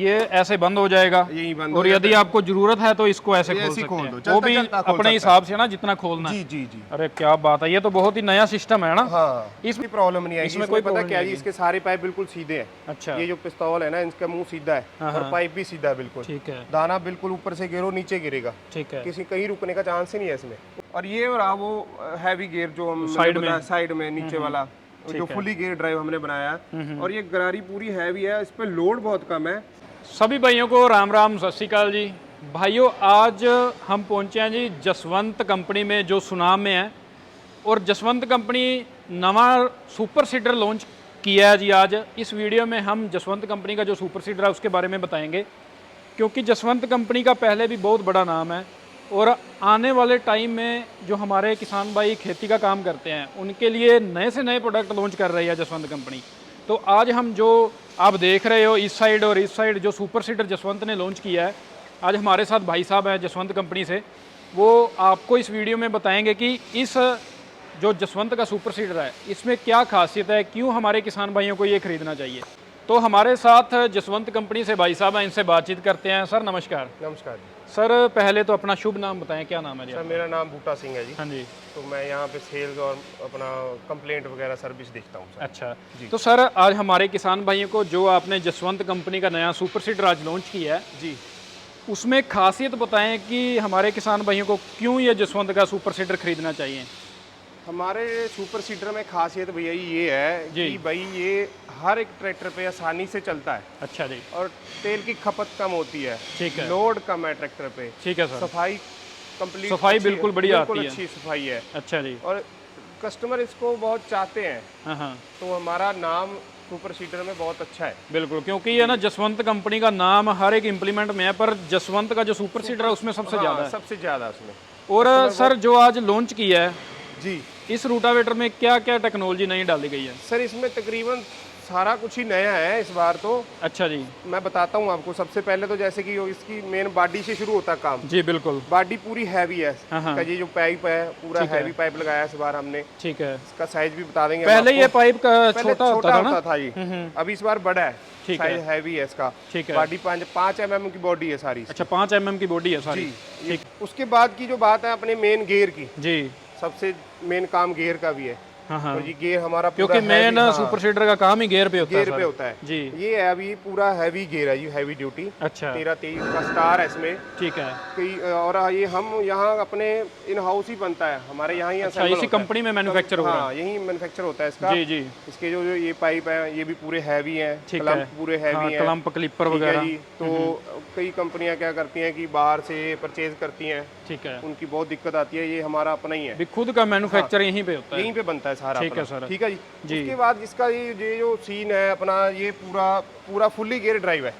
ये ऐसे बंद हो जाएगा, यही बंद और यदि आपको जरूरत है तो इसको ऐसे खोल सकते खोल हैं, दो, वो भी अपने हिसाब से ना जितना खोलना जी है। जी जी। अरे क्या बात है, ये तो बहुत ही नया सिस्टम है ना। हाँ, इसमें प्रॉब्लम नहीं आएगी। इसमें इसमें कोई पता प्रॉब्लम क्या नहीं जी, आएगी। इसके सारे पाइप बिल्कुल सीधे हैं। अच्छा, ये जो पिस्तौल है ना, इसका मुंह सीधा है हाँ, और हाँ। पाइप भी सीधा है बिल्कुल। ठीक है, दाना बिल्कुल ऊपर से गिरो नीचे गिरेगा, ठीक है। किसी कहीं रुकने का चांस ही नहीं है इसमें। और ये रहा वो हैवी गियर जो हम साइड में नीचे वाला जो फुली गियर ड्राइव हमने बनाया है। और ये गरारी पूरी हैवी है, इस पे लोड बहुत कम है। सभी भाइयों को राम राम, सत श्री अकाल जी। भाइयों, आज हम पहुंचे हैं जी जसवंत कंपनी में, जो सुनाम में है। और जसवंत कंपनी नवा सुपर सीडर लॉन्च किया है जी। आज इस वीडियो में हम जसवंत कंपनी का जो सुपर सीडर है उसके बारे में बताएंगे, क्योंकि जसवंत कंपनी का पहले भी बहुत बड़ा नाम है और आने वाले टाइम में जो हमारे किसान भाई खेती का काम करते हैं उनके लिए नए से नए प्रोडक्ट लॉन्च कर रही है जसवंत कंपनी। तो आज हम जो आप देख रहे हो इस साइड और इस साइड जो सुपर सीडर जसवंत ने लॉन्च किया है, आज हमारे साथ भाई साहब हैं जसवंत कंपनी से। वो आपको इस वीडियो में बताएंगे कि इस जो जसवंत का सुपर सीडर है इसमें क्या खासियत है, क्यों हमारे किसान भाइयों को ये खरीदना चाहिए। तो हमारे साथ जसवंत कंपनी से भाई साहब हैं, इनसे बातचीत करते हैं। सर नमस्कार। नमस्कार जी। सर पहले तो अपना शुभ नाम बताएं, क्या नाम है जी? सर मेरा नाम बूटा सिंह है जी। हाँ जी। तो मैं यहाँ पे सेल्स और अपना कंप्लेंट वगैरह सर्विस देखता हूँ सर। अच्छा, तो सर आज हमारे किसान भाइयों को जो आपने जसवंत कंपनी का नया सुपर सीडर आज लॉन्च किया है जी, उसमें खासियत बताएं कि हमारे किसान भाइयों को क्यों ये जसवंत का सुपर सीडर खरीदना चाहिए। हमारे सुपर सीडर में खासियत भैया ये है जी। कि भाई ये हर एक ट्रैक्टर पे आसानी से चलता है अच्छा जी, और तेल की खपत कम होती है। ठीक है। लोड कम है ट्रैक्टर पे। ठीक है सर। सफाई कंप्लीट, सफाई बिल्कुल बढ़िया आती है। अच्छी सफाई है। अच्छा जी। और कस्टमर इसको बहुत चाहते हैं, हाँ हाँ, तो हमारा नाम सुपर सीडर में बहुत अच्छा है। बिल्कुल, क्योंकि ये ना जसवंत कंपनी का नाम हर एक इम्प्लीमेंट में है, पर जसवंत का जो सुपर सीडर है उसमें सबसे ज़्यादा है। सबसे ज्यादा उसमें। और सर जो आज लॉन्च किया है जी, इस रूटावेटर में क्या क्या टेक्नोलॉजी नई डाली गई है? सर इसमें तकरीबन सारा कुछ ही नया है इस बार तो। अच्छा जी। मैं बताता हूँ आपको। सबसे पहले तो जैसे कि इसकी मेन बॉडी से शुरू होता है काम। जी बिल्कुल। बॉडी पूरी हैवी है। हाँ हाँ। इसका ये जो पाइप है पूरा हैवी पाइप लगाया है इस बार हमने। ठीक है। इसका साइज भी बता देंगे। पहले ये पाइप का पहले छोटा होता था ये, अभी इस बार बड़ा है। ठीक है। साइज हैवी है इसका। ठीक है। बॉडी 5 mm की बॉडी है सारी। अच्छा, 5 mm की बॉडी है सारी। जी, उसके बाद की जो बात है अपने मेन गियर की, जी, सबसे मेन काम गियर का भी है। हाँ हाँ, तो ये गियर हमारा क्योंकि पूरा मेन heavy, सुपर सीडर का काम ही गियर पे होता है। गियर पे होता है जी। ये है अभी पूरा हैवी गियर है, ये हैवी ड्यूटी। अच्छा, 13-23 का स्टार है इसमें। ठीक है। और ये हम यहाँ अपने इन हाउस ही बनता है हमारे यहाँ ही। अच्छा, इसी कंपनी में मैन्युफैक्चर हो रहा है? हाँ, यही मैन्युफैक्चर होता है इसका। जी जी। इसके जो ये पाइप है ये भी पूरे हैवी हैं। ठीक है। क्लम्प पूरे हैवी हैं। क्लम्प क्लिपर ठीक है वगैरह। जी। तो कई कंपनियां क्या करती हैं कि बाहर से परचेज करती हैं, ठीक है। उनकी बहुत दिक्कत आती है। ये हमारा अपना ही है, भी खुद का मैन्युफैक्चर यहीं पे होता है। यहीं पे बनता है सारा ठीक है अपना। सर। ठीक है जी। उसके बाद इसका ये जो सीन है अपना, ये पूरा फुल्ली गियर ड्राइव है।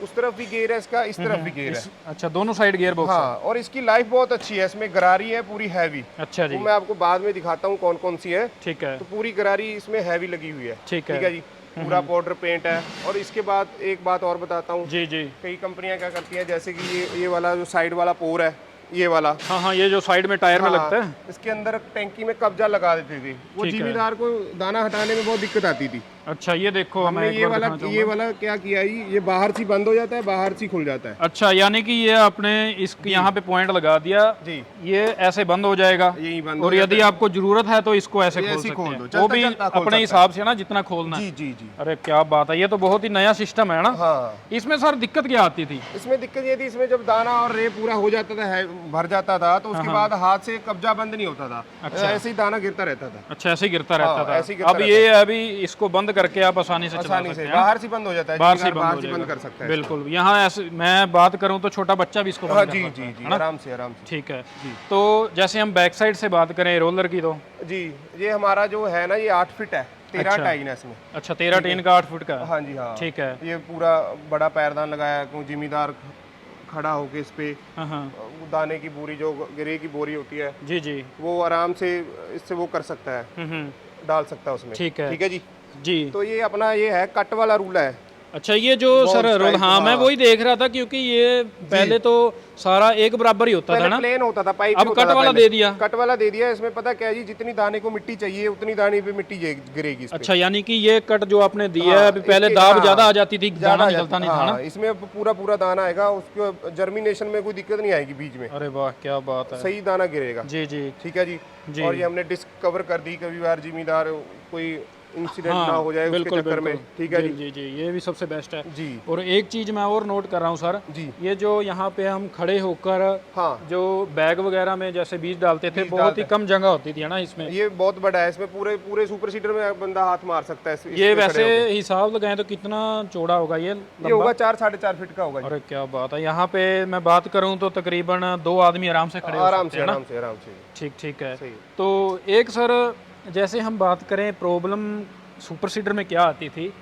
उस तरफ भी गियर है इसका, इस तरफ भी गियर है। अच्छा, दोनों साइड गियर बॉक्स है। हाँ, और इसकी लाइफ बहुत अच्छी है। इसमें गरारी है पूरी हैवी। अच्छा जी। वो मैं आपको बाद में दिखाता हूँ कौन कौन सी है। ठीक है। तो पूरी गरारी इसमें हैवी लगी हुई है। ठीक है। ठीक है जी। पूरा पाउडर पेंट है। और इसके बाद एक बात और बताता हूँ। जी जी। कई कंपनियां क्या करती हैं, जैसे कि ये वाला जो साइड वाला पोर है, ये वाला, हाँ हाँ, ये जो साइड में टायर में लगता है, इसके अंदर टैंकी में कब्जा लगा देते थे। वो जिम्मेदार को दाना हटाने में बहुत दिक्कत आती थी। अच्छा, ये देखो हमने ये वाला क्या किया, ये बाहर से बंद हो जाता है, बाहर से खुल जाता है। अच्छा, यानी कि ये आपने इस यहाँ पे पॉइंट लगा दिया जी, ये ऐसे बंद हो जाएगा, यही बंद और यदि आपको जरूरत है तो इसको ऐसे खोल सकते खोल हैं, दो, वो भी अपने हिसाब से ना जितना खोलना है। जी जी जी। अरे क्या बात है, ये तो बहुत ही नया सिस्टम है ना। हाँ, इसमें सर दिक्कत क्या आती थी? इसमें दिक्कत ये थी, इसमें जब दाना और रे पूरा हो जाता था, भर जाता था, तो उसके बाद हाथ से कब्जा बंद नहीं होता था। अच्छा। ऐसे ही दाना गिरता रहता था। अच्छा, ऐसे ही गिरता रहता था। ऐसे ही गिरता अब ये अभी इसको बंद करके आप आसानी से आसानी से बाहर से बंद हो जाता है। बाहर से बंद कर सकता है। बिल्कुल। यहाँ ऐसे मैं बात करूँ तो छोटा बच्चा भी इसको बंद कर जी सकता जी है, जी, है ना? आराम से ठीक है। तो जैसे हम बैक साइड से बात करें रोलर की, तो जी, ये हमारा जो है ना, ये 8 फीट है। 13 टाइन है इसमें। अच्छा, 13 टीन का 8 फुट का। हाँ जी, हाँ, ठीक है। ये पूरा बड़ा पैरदान लगाया है, जिम्मेदार खड़ा होके इस पे हाँ, दाने की बोरी, जो गिरे की बोरी होती है, जी जी, वो आराम से इससे वो कर सकता है, डाल सकता है उसमें। ठीक है। ठीक है जी। जी। तो ये अपना ये है कट वाला रूल है। अच्छा, ये जो सर रोलहाम है वही देख रहा था, क्योंकि ये पहले तो सारा एक बराबर ही होता था ना, प्लेन होता था, पाइप अब कट वाला दे दिया। कट वाला दे दिया। इसमें पता क्या है जी, जितनी दाने को मिट्टी चाहिए उतनी दाने पे मिट्टी गिरेगी इस पे। अच्छा, यानी कि ये कट जो आपने दिया है, अभी पहले दाब ज्यादा आ जाती थी, दाना निकलता नहीं था ना। इसमें पूरा पूरा दाना आएगा, उसके जर्मिनेशन में कोई दिक्कत नहीं आएगी बीज में। अरे वाह, क्या बात है, सही दाना गिरेगा। जी जी ठीक है जी। और ये हमने डिस्क कवर कर दी, कभी बार जिम्मेदार कोई इंसिडेंट ना हो जाए उसके चक्कर में। ठीक है जी जी जी, ये भी सबसे बेस्ट है जी। और एक चीज मैं और नोट कर रहा हूँ सर जी, ये जो यहाँ पे हम खड़े होकर हाँ, जो बैग वगैरह में जैसे बीज डालते थे, बहुत ही कम जगह होती थी ना इसमें। ये बहुत बड़ा है, इसमें पूरे पूरे सुपर सीडर में बंदा हाथ मार सकता है। ये वैसे हिसाब लगाएं तो कितना चौड़ा होगा ये होगा? 4-4.5 फीट का होगा। अरे क्या बात है, यहाँ पे मैं बात करूँ तो तकरीबन 2 आदमी आराम से खड़े हो सकते हैं ना। आराम से। ठीक ठीक है। तो एक सर जैसे हम बात करें प्रॉब्लम सुपर सीडर में क्या आती थी,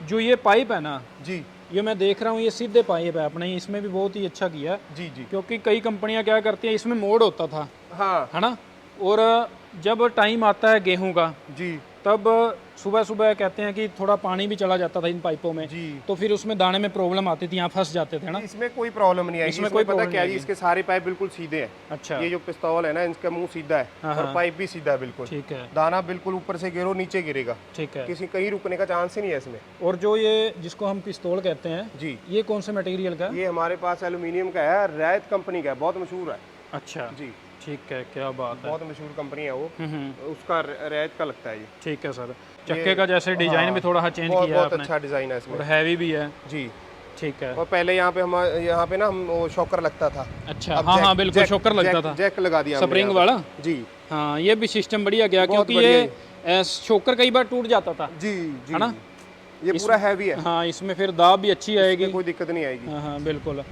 जो ये पाइप है ना जी, ये मैं देख रहा हूँ ये सीधे पाइप है अपने, इसमें भी बहुत ही अच्छा किया जी जी। क्योंकि कई कंपनियां क्या करती हैं, इसमें मोड़ होता था, हाँ, है ना, और जब टाइम आता है गेहूं का जी, तब सुबह सुबह कहते हैं कि थोड़ा पानी भी चला जाता था इन पाइपों में जी, तो फिर उसमें दाने में प्रॉब्लम आती थी, यहाँ फंस जाते थे ना। इसमें कोई प्रॉब्लम नहीं आएगी। इसमें कोई कोई पता क्या है, इसके सारे पाइप बिल्कुल सीधे हैं। अच्छा, ये जो पिस्तौल है ना, इसका मुंह सीधा है और पाइप भी सीधा है बिल्कुल। ठीक है, दाना बिल्कुल ऊपर से गिरो नीचे गिरेगा, ठीक है। किसी कहीं रुकने का चांस ही नहीं है इसमें। और जो ये जिसको हम पिस्तौल कहते हैं जी, ये कौन से मटेरियल का है? ये हमारे पास एल्यूमिनियम का है, रैत कंपनी का है, बहुत मशहूर है। अच्छा जी, ठीक है, क्या बात है, बहुत मशहूर कंपनी है वो, उसका रैत का लगता है ये। ठीक है सर। चक्के का जैसे डिजाइन भी थोड़ा चेंज किया है बहुत आपने, अच्छा डिजाइन है इसमें और हैवी भी है। जी, ठीक है। और पहले यहाँ पे ना हम वो शॉकर लगता था। अच्छा, हाँ हाँ बिल्कुल, शॉकर लगता था, जैक लगा दिया स्प्रिंग वाला। जी, हाँ, ये भी सिस्टम बढ़िया गया क्योंकि ये शॉकर कई बार टूट जाता था, जी जी, है ना, ये पूरा हैवी है। हाँ, इसमें फिर दाब भी अच्छी आएगी, कोई दिक्कत नहीं आएगी। हाँ हाँ बिल्कुल।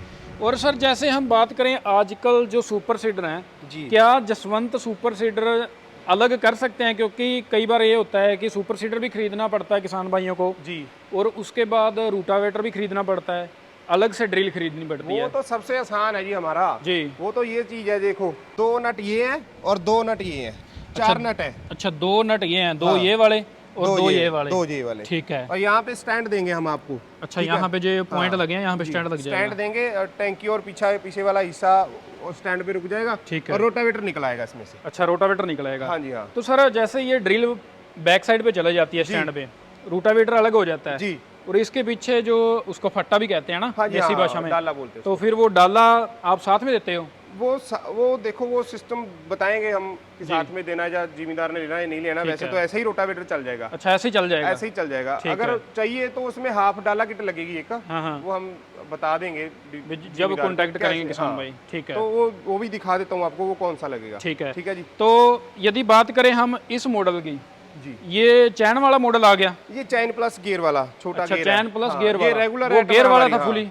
और सर जैसे हम बात करें आजकल जो सुपर सीडर हैं, जी, क्या जसवंत सुपर सीडर अलग कर सकते हैं? क्योंकि कई बार ये होता है कि सुपर सीडर भी खरीदना पड़ता है किसान भाइयों को जी, और उसके बाद रूटावेटर भी खरीदना पड़ता है, अलग से ड्रिल खरीदनी पड़ती है। वो तो सबसे आसान है जी हमारा जी, वो तो ये चीज है, देखो 2 नट ये हैं और 2 नट ये हैं, 4 नट है। अच्छा, 2 नट ये हैं, 2 ये वाले और 2 ये वाले, 2 ये वाले, ठीक है। और यहाँ पे स्टैंड देंगे हम आपको। अच्छा, यहाँ पे जो पॉइंट लगे हैं यहाँ पे स्टैंड लग जाएगा, स्टैंड देंगे और टैंकी और पीछे वाला हिस्सा स्टैंड पे रुक जाएगा। ठीक है। और रोटावेटर निकल आएगा इसमें से। अच्छा, रोटावेटर निकलेगा। हाँ जी, हाँ तो सर जैसे ये ड्रिल बैक साइड पे चले जाती है स्टैंड पे, रूटावेटर अलग हो जाता है जी, और इसके पीछे जो उसको फट्टा भी कहते हैं ना देसी भाषा में, डाला बोलते हैं। तो फिर वो डाला आप साथ में देते हो? वो देखो वो सिस्टम बताएंगे हम कि साथ में देना है या जिम्मेदार ने लेना है नहीं लेना। वैसे तो ऐसे ही रोटावेटर चल जाएगा। अच्छा, ऐसे ही चल जाएगा? ऐसे ही चल जाएगा। अगर चाहिए तो उसमें हाफ डाला किट लगेगी एक, वो हम बता देंगे जब कांटेक्ट करेंगे किसान भाई। ठीक है, तो वो भी दिखा देता हूँ आपको वो कौन सा लगेगा। ठीक है, ठीक है जी। तो यदि बात करें हम इस मॉडल की, जी, ये चैन वाला मॉडल आ गया? ये चैन प्लस गियर वाला छोटा अच्छा, गियर है। चैन प्लस गियर ये वाला, रेगुलर वो गियर वाला था फुली?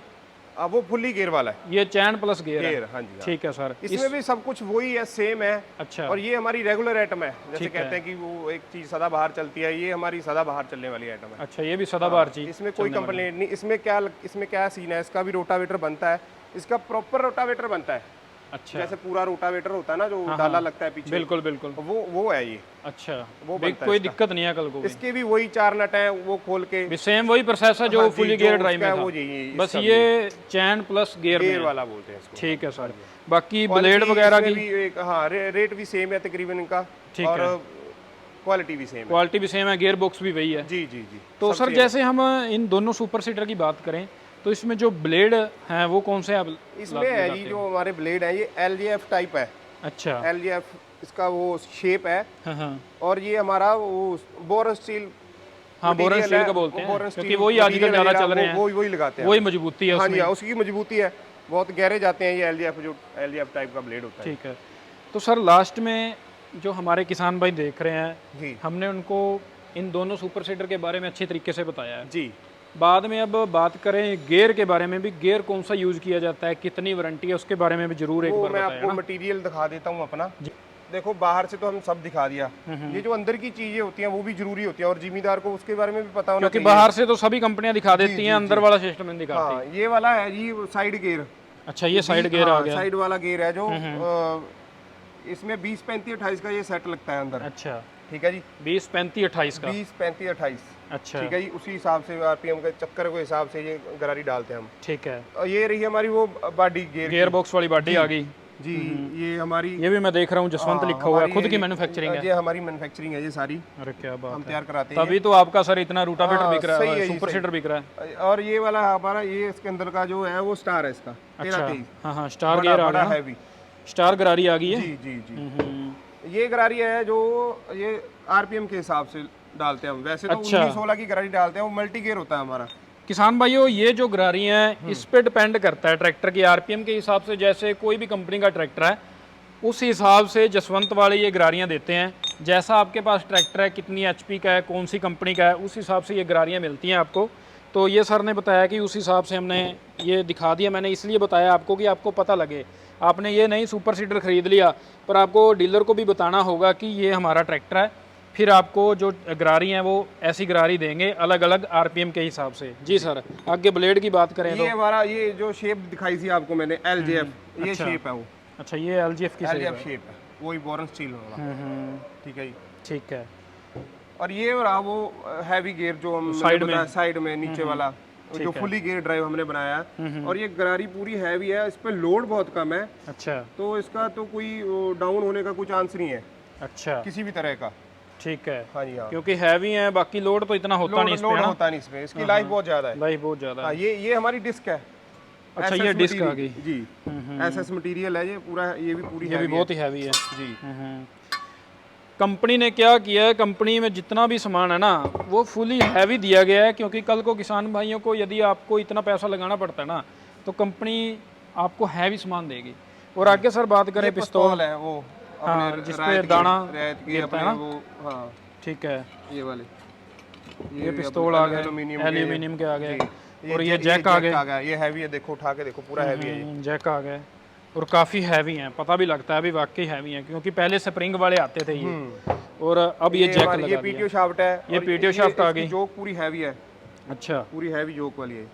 अब वो फुली गियर वाला है, ये चैन प्लस गियर है। हाँ जी, ठीक है सर। इसमें भी सब कुछ वही है, सेम है। अच्छा, और ये हमारी रेगुलर आइटम है, जैसे कहते हैं कि वो एक चीज सदा बाहर चलती है, ये हमारी सदा बाहर चलने वाली आइटम है। अच्छा, ये भी सदाबहार चीज, इसमें कोई कंप्लेंट नहीं। इसमें क्या सीन है, इसका भी रोटावेटर बनता है, इसका प्रॉपर रोटावेटर बनता है। अच्छा, जैसे पूरा रोटावेटर होता है ना, जो डाला लगता है पीछे, बिल्कुल बिल्कुल, वो है ये। अच्छा, वो कोई दिक्कत नहीं है कल को? इसके भी वही 4 नट है, वो खोल के सेम वही प्रोसेस है जो फुली गियर ड्राइव में था, वो यही बस ये चैन प्लस गियर वाला बोलते हैं इसको। ठीक है सर। बाकी ब्लेड वगैरह की भी एक, हाँ, रेट भी सेम है तकरीबन इनका, और क्वालिटी भी सेम है। क्वालिटी भी सेम है, गियर बॉक्स भी वही है। जी जी जी। तो सर जैसे हम इन दोनों सुपर सीटर की बात करें तो इसमें जो ब्लेड हैं वो कौन से आप इसमें है जी, जो हमारे ब्लेड है ये LGF टाइप है। अच्छा, LGF इसका वो शेप है। हाँ, और ये हमारा वो बोरन स्टील, हाँ बोरन स्टील का बोलते हैं क्योंकि वही आजकल ज़्यादा चल रहे हैं, वही लगाते हैं, वही मजबूती है हाँ उसमें। जी, उसकी मजबूती है, बहुत गहरे जाते हैं ये LGF टाइप का ब्लेड होता है। ठीक है। तो सर लास्ट में जो हमारे किसान भाई देख रहे हैं जी, हमने उनको इन दोनों सुपर सीटर के बारे में अच्छे तरीके से बताया है। जी, बाद में अब बात करें गियर के बारे में भी, गियर कौन सा यूज किया जाता है, कितनी वारंटी है, उसके बारे में भी जरूर एक बार मैं बताएं आपको मटेरियल दिखा देता हूँ अपना। देखो बाहर से तो हम सब दिखा दिया, ये जो अंदर की चीजें होती हैं वो भी जरूरी होती है, और जिम्मेदार को उसके बारे में भी पता होना क्योंकि बाहर से तो सभी कंपनियां दिखा देती हैं, अंदर वाला सिस्टम नहीं दिखाती। हाँ, ये वाला है जी साइड गियर। अच्छा, ये साइड गियर आ गया, साइड वाला गियर है जो इसमें 20, 35, 28 का ये सेट लगता है अंदर। अच्छा, ठीक है जी। 20 35 28 का 20 35 28, अच्छा ठीक है जी। उसी हिसाब से आरपीएम के चक्कर के हिसाब से ये गरारी डालते हैं हम। ठीक है। और ये रही हमारी वो बॉडी गियर बॉक्स वाली बाडी आ गई जी। ये हमारी, ये भी मैं देख रहा हूँ जसवंत लिखा हुआ है, खुद की मैन्युफैक्चरिंग है। ये हमारी मैन्युफैक्चरिंग है ये सारी। अरे क्या बात हम है, तैयार कराते हैं। तभी तो आपका सर इतना रूटावेटर बिक रहा है, सही सुपर सीडर बिक रहा है। और ये वाला हमारा, ये इसके अंदर का जो है वो स्टार है इसका। अच्छा हाँ हाँ, स्टार गियर आ गया, हैवी स्टार गरारी आ गई है। जी जी जी। ये गरारी है जो ये आरपीएम के हिसाब से डालते हैं हम। वैसे तो 19-16 की गरारी डालते हैं, वो मल्टी गियर होता है हमारा। किसान भाइयों, ये जो गरारी हैं इस पे डिपेंड करता है ट्रैक्टर की आरपीएम के हिसाब से। जैसे कोई भी कंपनी का ट्रैक्टर है उस हिसाब से जसवंत वाले ये गरारियाँ देते हैं। जैसा आपके पास ट्रैक्टर है, कितनी एचपी का है, कौन सी कंपनी का है, उस हिसाब से ये गरारियाँ मिलती हैं आपको। तो ये सर ने बताया कि उस हिसाब से हमने ये दिखा दिया। मैंने इसलिए बताया आपको कि आपको पता लगे। आपने ये नहीं सुपर सीडर खरीद लिया, पर आपको डीलर को भी बताना होगा कि ये हमारा ट्रैक्टर है। फिर आपको जो गरारी हैं वो ऐसी गरारी देंगे अलग अलग आरपीएम के हिसाब से। जी सर, आगे ब्लेड की बात करें तो ये हमारा, ये जो शेप दिखाई थी आपको मैंने, एलजेएफ, ये शेप है वो। अच्छा, ये एलजीएफ की एलजेएफ शेप है, वही बोरन स्टील होगा। ठीक है जी। ठीक है। और ये रहा वो हैवी गियर जो हम साइड में नीचे वाला, जो फुली गियर ड्राइव हमने बनाया है। और ये गरारी पूरी हैवी है, इस पे लोड बहुत कम है। अच्छा, तो इसका तो कोई डाउन होने का कोई चांस नहीं है। अच्छा, किसी भी तरह का। ठीक है। हाँ जी हाँ, क्योंकि हैवी है, बाकी लोड तो इतना होता नहीं, लोड होता नहीं इसमें, इसकी लाइफ बहुत ज्यादा है। लाइफ बहुत ज्यादा है। ये हमारी डिस्क है। अच्छा, ये डिस्क आ गई जी। एसएस मटेरियल है ये पूरा, ये भी पूरी, ये भी बहुत ही हैवी है जी। कंपनी ने क्या किया है, कंपनी में जितना भी सामान है ना वो फुली हैवी दिया गया है। क्योंकि कल को किसान भाइयों को यदि आपको इतना पैसा लगाना पड़ता है ना, तो कंपनी आपको हैवी सामान देगी। और आगे सर बात करें, पिस्तौल है वो, हाँ, जिस पे दाना गिरता है ना वो। हाँ ठीक है, ये वाले, ये पिस्तौल आ गए एल्यूमिनियम के आ गए। और ये जैक आ गया, ये हैवी है, देखो उठा के देखो, पूरा हैवी है। जैक आ गए और काफ़ी हैवी हैं, पता भी लगता है अभी वाकई हैवी हैं। क्योंकि पहले स्प्रिंग वाले आते थे ये, और अब ये जैक लगा ये पीटीओ शाफ्ट है, ये पीटीओ शाफ्ट आ गई। जोक पूरी हैवी है। अच्छा, पूरी हैवी जोक वाली है।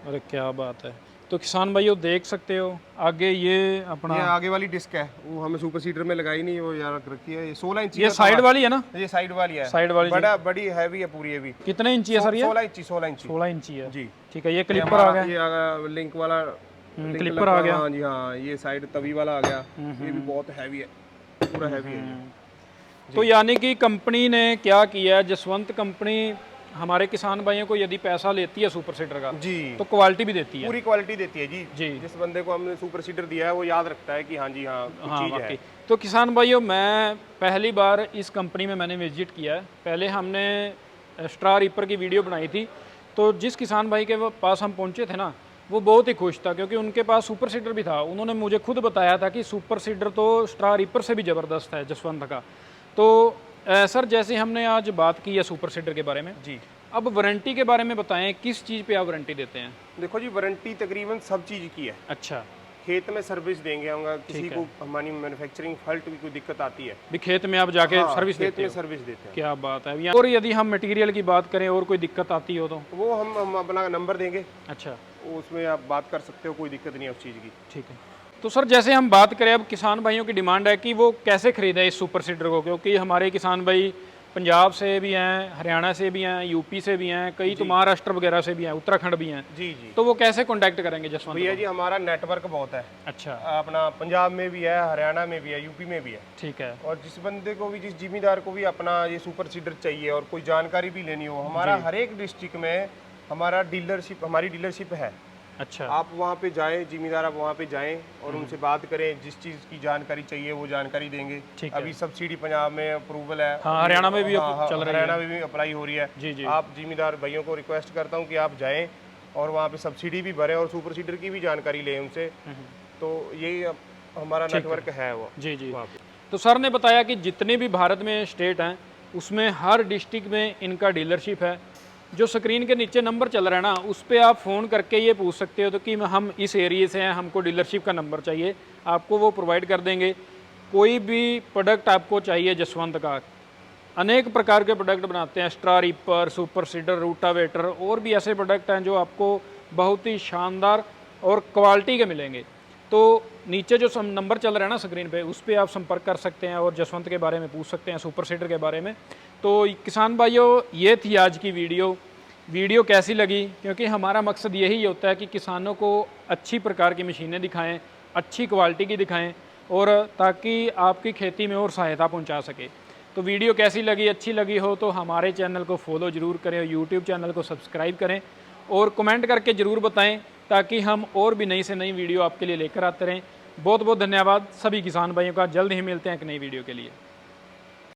अरे क्या बात है। तो किसान भाइयों देख सकते हो आगे ये अपना, ये आगे वाली डिस्क है, वो हमें सुपर सीडर में लगाई नहीं, वो यार रखी है। ये 16 इंची, ये साइड वाली है ना? ये साइड वाली है, साइड वाली बड़ी हैवी है पूरी। ये भी कितने इंची है सर? ये 16 इंची 16 इंची है जी। ठीक है। ये क्लिपर आ गया, ये लिंक वाला क्लिपर आ गया। हाँ जी हाँ, ये साइड तवी वाला आ गया। ये भी बहुत हैवी है, पूरा हैवी है। तो यानी कि कंपनी ने क्या किया, जसवंत कंपनी हमारे किसान भाइयों को यदि पैसा लेती है सुपर सीडर का जी, तो क्वालिटी भी देती है, पूरी क्वालिटी देती है जी। जी, जिस बंदे को हमने सुपर सीडर दिया है वो याद रखता है कि हाँ जी हाँ, चीज है। तो किसान भाइयों, मैं पहली बार इस कंपनी में मैंने विजिट किया है। पहले हमने स्टार रीपर की वीडियो बनाई थी, तो जिस किसान भाई के पास हम पहुंचे थे ना, वो बहुत ही खुश था क्योंकि उनके पास सुपर सीडर भी था। उन्होंने मुझे खुद बताया था कि सुपर सीडर तो स्टार रीपर से भी ज़बरदस्त है जसवंत का। तो सर, जैसे हमने आज बात की है सुपर सीडर के बारे में जी, अब वारंटी के बारे में बताएं, किस चीज़ पे आप वारंटी देते हैं? देखो जी, वारंटी तकरीबन सब चीज़ की है। अच्छा, खेत में सर्विस देंगे हम, किसी को हमारी मैन्युफैक्चरिंग फॉल्ट की कोई दिक्कत आती है भी खेत में आप जाके सर्विस देते हैं? सर्विस देते हैं। क्या बात है। और यदि हम मटेरियल की बात करें और कोई दिक्कत आती हो तो वो हम अपना नंबर देंगे। अच्छा, उसमें आप बात कर सकते हो, कोई दिक्कत नहीं है उस चीज़ की। ठीक है। तो सर, जैसे हम बात करें, अब किसान भाइयों की डिमांड है कि वो कैसे खरीदें इस सुपर सीडर को, क्योंकि हमारे किसान भाई पंजाब से भी हैं, हरियाणा से भी हैं, यूपी से भी हैं, कई तो महाराष्ट्र वगैरह से भी हैं, उत्तराखंड भी हैं। जी जी। तो वो कैसे कांटेक्ट करेंगे जसवंत? भैया जी, हमारा नेटवर्क बहुत है। अच्छा, अपना पंजाब में भी है, हरियाणा में भी है, यूपी में भी है। ठीक है। और जिस बंदे को भी, जिस जिम्मेदार को भी अपना ये सुपर सीडर चाहिए और कोई जानकारी भी लेनी हो, हमारा हर एक डिस्ट्रिक्ट में हमारी डीलरशिप है। अच्छा, आप वहाँ पे जाएं, जिम्मेदार आप वहाँ पे जाएं और उनसे बात करें, जिस चीज़ की जानकारी चाहिए वो जानकारी देंगे। अभी सब्सिडी पंजाब में अप्रूवल है, हाँ, हरियाणा में भी चल रही है, हरियाणा में भी अप्लाई हो रही है। जी जी। आप जिम्मेदार भाइयों को रिक्वेस्ट करता हूँ कि आप जाएं और वहाँ पे सब्सिडी भी भरें और सुपर सीडर की भी जानकारी लें उनसे। तो यही हमारा नेटवर्क है वो। जी जी। तो सर ने बताया कि जितने भी भारत में स्टेट हैं उसमें हर डिस्ट्रिक्ट में इनका डीलरशिप है। जो स्क्रीन के नीचे नंबर चल रहा है ना, उस पर आप फ़ोन करके ये पूछ सकते हो तो कि हम इस एरिए से हैं, हमको डीलरशिप का नंबर चाहिए, आपको वो प्रोवाइड कर देंगे। कोई भी प्रोडक्ट आपको चाहिए जसवंत का, अनेक प्रकार के प्रोडक्ट बनाते हैं, star reaper, super seeder, rotavator, और भी ऐसे प्रोडक्ट हैं जो आपको बहुत ही शानदार और क्वालिटी के मिलेंगे। तो नीचे जो नंबर चल रहा है ना स्क्रीन पे, उस पर आप संपर्क कर सकते हैं और जसवंत के बारे में पूछ सकते हैं, सुपर सीडर के बारे में। तो किसान भाइयों, ये थी आज की वीडियो कैसी लगी, क्योंकि हमारा मकसद यही होता है कि किसानों को अच्छी प्रकार की मशीनें दिखाएं, अच्छी क्वालिटी की दिखाएं, और ताकि आपकी खेती में और सहायता पहुंचा सके। तो वीडियो कैसी लगी, अच्छी लगी हो तो हमारे चैनल को फॉलो ज़रूर करें, यूट्यूब चैनल को सब्सक्राइब करें और कमेंट करके ज़रूर बताएं, ताकि हम और भी नई से नई वीडियो आपके लिए लेकर आते रहें। बहुत बहुत धन्यवाद सभी किसान भाइयों का। जल्द ही मिलते हैं एक नई वीडियो के लिए।